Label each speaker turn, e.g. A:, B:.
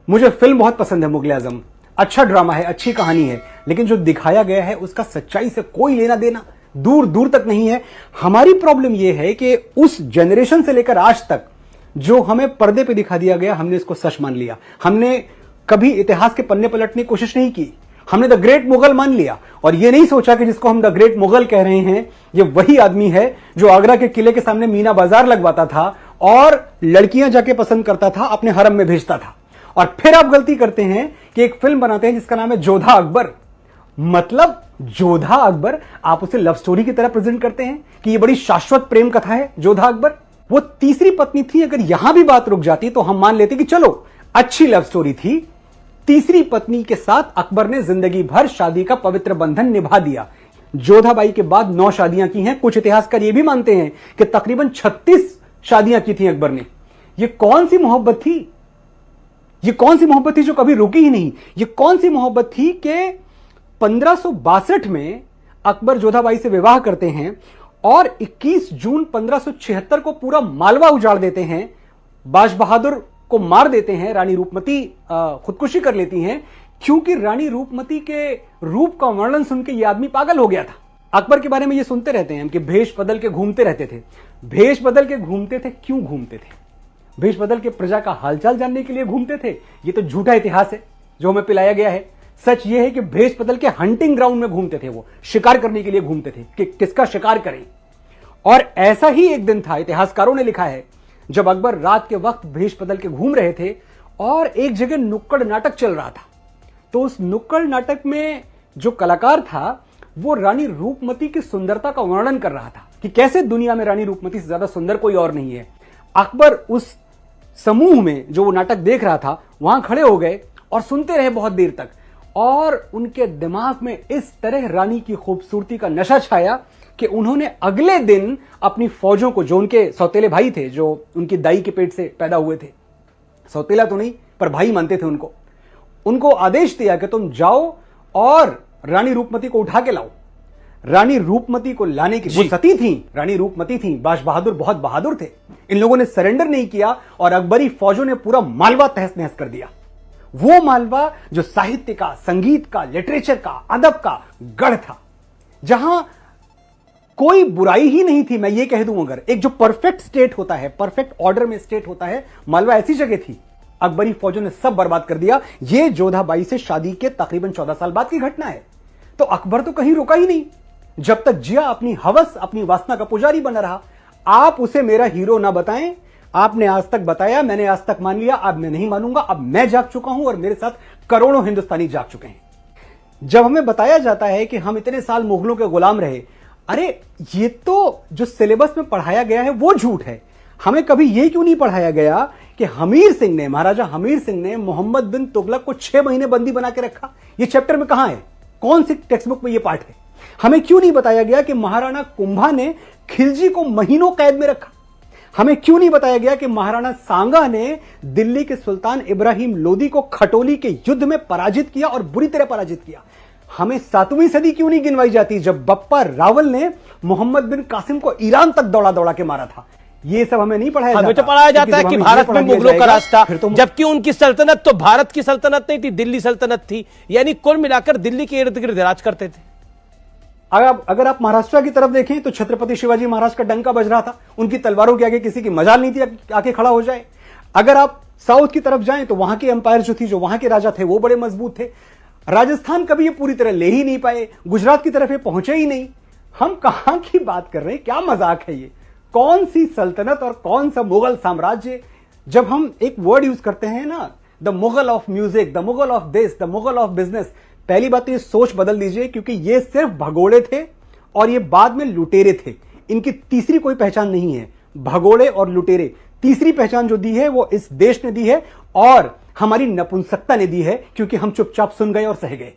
A: मुझे फिल्म बहुत पसंद है मुगले आजम, अच्छा ड्रामा है, अच्छी कहानी है, लेकिन जो दिखाया गया है उसका सच्चाई से कोई लेना देना दूर दूर तक नहीं है। हमारी प्रॉब्लम यह है कि उस जनरेशन से लेकर आज तक जो हमें पर्दे पे दिखा दिया गया, हमने इसको सच मान लिया। हमने कभी इतिहास के पन्ने पलटने की कोशिश नहीं की, हमने द ग्रेट मुगल मान लिया और यह नहीं सोचा कि जिसको हम द ग्रेट मुगल कह रहे हैं ये वही आदमी है जो आगरा के किले के सामने मीना बाजार लगवाता था और लड़कियां जाके पसंद करता था, अपने हरम में भेजता था। और फिर आप गलती करते हैं कि एक फिल्म बनाते हैं जिसका नाम है जोधा अकबर। मतलब जोधा अकबर, आप उसे लव स्टोरी की तरह प्रेजेंट करते हैं कि ये बड़ी शाश्वत प्रेम कथा है जोधा अकबर। वो तीसरी पत्नी थी, अगर यहां भी बात रुक जाती तो हम मान लेते कि चलो अच्छी लव स्टोरी थी। तीसरी पत्नी के साथ अकबर ने जिंदगी भर शादी का पवित्र बंधन निभा दिया। जोधाबाई के बाद 9 शादियां की हैं। कुछ इतिहासकार ये भी मानते हैं कि तकरीबन 36 शादियां की थी अकबर ने। ये कौन सी मोहब्बत थी? ये कौन सी मोहब्बत थी जो कभी रुकी ही नहीं? ये कौन सी मोहब्बत थी कि 1562 में अकबर जोधाबाई से विवाह करते हैं और 21 जून 1576 को पूरा मालवा उजाड़ देते हैं, बाज बहादुर को मार देते हैं, रानी रूपमती खुदकुशी कर लेती हैं क्योंकि रानी रूपमती के रूप का वर्णन सुन के यह आदमी पागल हो गया था। अकबर के बारे में यह सुनते रहते हैं कि भेष बदल के घूमते रहते थे। भेष बदल के घूमते थे, क्यों घूमते थे? भेष बदल के प्रजा का हालचाल जानने के लिए घूमते थे। यह तो झूठा इतिहास है जो हमें पिलाया गया है। सच यह है कि भेष बदल के हंटिंग ग्राउंड में घूमते थे, वो शिकार करने के लिए घूमते थे कि किसका शिकार करें। और ऐसा ही एक दिन था, इतिहासकारों ने लिखा है, जब अकबर रात के वक्त भेष बदल के घूम रहे थे और एक जगह नुक्कड़ नाटक चल रहा था। तो उस नुक्कड़ नाटक में जो कलाकार था वो रानी रूपमती की सुंदरता का वर्णन कर रहा था कि कैसे दुनिया में रानी रूपमती से ज्यादा सुंदर कोई और नहीं है। अकबर उस समूह में जो वो नाटक देख रहा था वहां खड़े हो गए और सुनते रहे बहुत देर तक, और उनके दिमाग में इस तरह रानी की खूबसूरती का नशा छाया कि उन्होंने अगले दिन अपनी फौजों को, जो उनके सौतेले भाई थे, जो उनकी दाई के पेट से पैदा हुए थे, सौतेला तो नहीं पर भाई मानते थे उनको आदेश दिया कि तुम जाओ और रानी रूपमती को उठा के लाओ। रानी रूपमती को लाने की, वो सती थी, रानी रूपमती थी, बाज बहादुर बहुत बहादुर थे। इन लोगों ने सरेंडर नहीं किया और अकबरी फौजों ने पूरा मालवा तहस नहस कर दिया। वो मालवा जो साहित्य का, संगीत का, लिटरेचर का, अदब का गढ़ था, जहां कोई बुराई ही नहीं थी। मैं ये कह दूं, अगर एक जो परफेक्ट स्टेट होता है, परफेक्ट ऑर्डर में स्टेट होता है, मालवा ऐसी जगह थी। अकबरी फौजों ने सब बर्बाद कर दिया। यह जोधाबाई से शादी के तकरीबन 14 साल बाद की घटना है। तो अकबर तो कहीं रुका ही नहीं, जब तक जिया अपनी हवस, अपनी वासना का पुजारी बना रहा। आप उसे मेरा हीरो ना बताएं, आपने आज तक बताया, मैंने आज तक मान लिया, अब मैं नहीं मानूंगा। अब मैं जाग चुका हूं और मेरे साथ करोड़ों हिंदुस्तानी जाग चुके हैं। जब हमें बताया जाता है कि हम इतने साल मुगलों के गुलाम रहे, अरे ये तो जो सिलेबस में पढ़ाया गया है वो झूठ है। हमें कभी यह क्यों नहीं पढ़ाया गया कि हमीर सिंह ने, महाराजा हमीर सिंह ने मोहम्मद बिन तुगलक को 6 महीने बंदी बना के रखा? ये चैप्टर में कहां है? कौन सी टेक्स्ट बुक में यह पाठ है? हमें क्यों नहीं बताया गया कि महाराणा कुंभा ने खिलजी को महीनों कैद में रखा? हमें क्यों नहीं बताया गया कि महाराणा सांगा ने दिल्ली के सुल्तान इब्राहिम लोदी को खटोली के युद्ध में पराजित किया और बुरी तरह पराजित किया? हमें 7वीं सदी क्यों नहीं गिनवाई जाती, जब बप्पा रावल ने मोहम्मद बिन कासिम को ईरान तक दौड़ा दौड़ा के मारा था? ये सब हमें नहीं पढ़ाया जाता।
B: हमें तो पढ़ाया जाता है कि भारत में मुगलों का राज था, जबकि उनकी सल्तनत तो भारत की सल्तनत नहीं थी, दिल्ली सल्तनत थी। यानी कुल मिलाकर दिल्ली के इर्द गिर्द राज करते थे।
A: अगर आप महाराष्ट्र की तरफ देखें तो छत्रपति शिवाजी महाराज का डंका बज रहा था, उनकी तलवारों के आगे किसी की मजाल नहीं थी आके खड़ा हो जाए। अगर आप साउथ की तरफ जाएं तो वहां की एम्पायर जो थी, जो वहां के राजा थे, वो बड़े मजबूत थे। राजस्थान कभी ये पूरी तरह ले ही नहीं पाए, गुजरात की तरफ ये पहुंचे ही नहीं। हम कहां की बात कर रहे हैं? क्या मजाक है ये? कौन सी सल्तनत और कौन सा मुगल साम्राज्य? जब हम एक वर्ड यूज करते हैं ना, the Mughal of music, the Mughal of this, the Mughal of business, पहली बात तो ये सोच बदल दीजिए, क्योंकि ये सिर्फ भगोड़े थे और ये बाद में लुटेरे थे। इनकी तीसरी कोई पहचान नहीं है। भगोड़े और लुटेरे, तीसरी पहचान जो दी है वो इस देश ने दी है और हमारी नपुंसकता ने दी है, क्योंकि हम चुपचाप सुन गए और सह गए।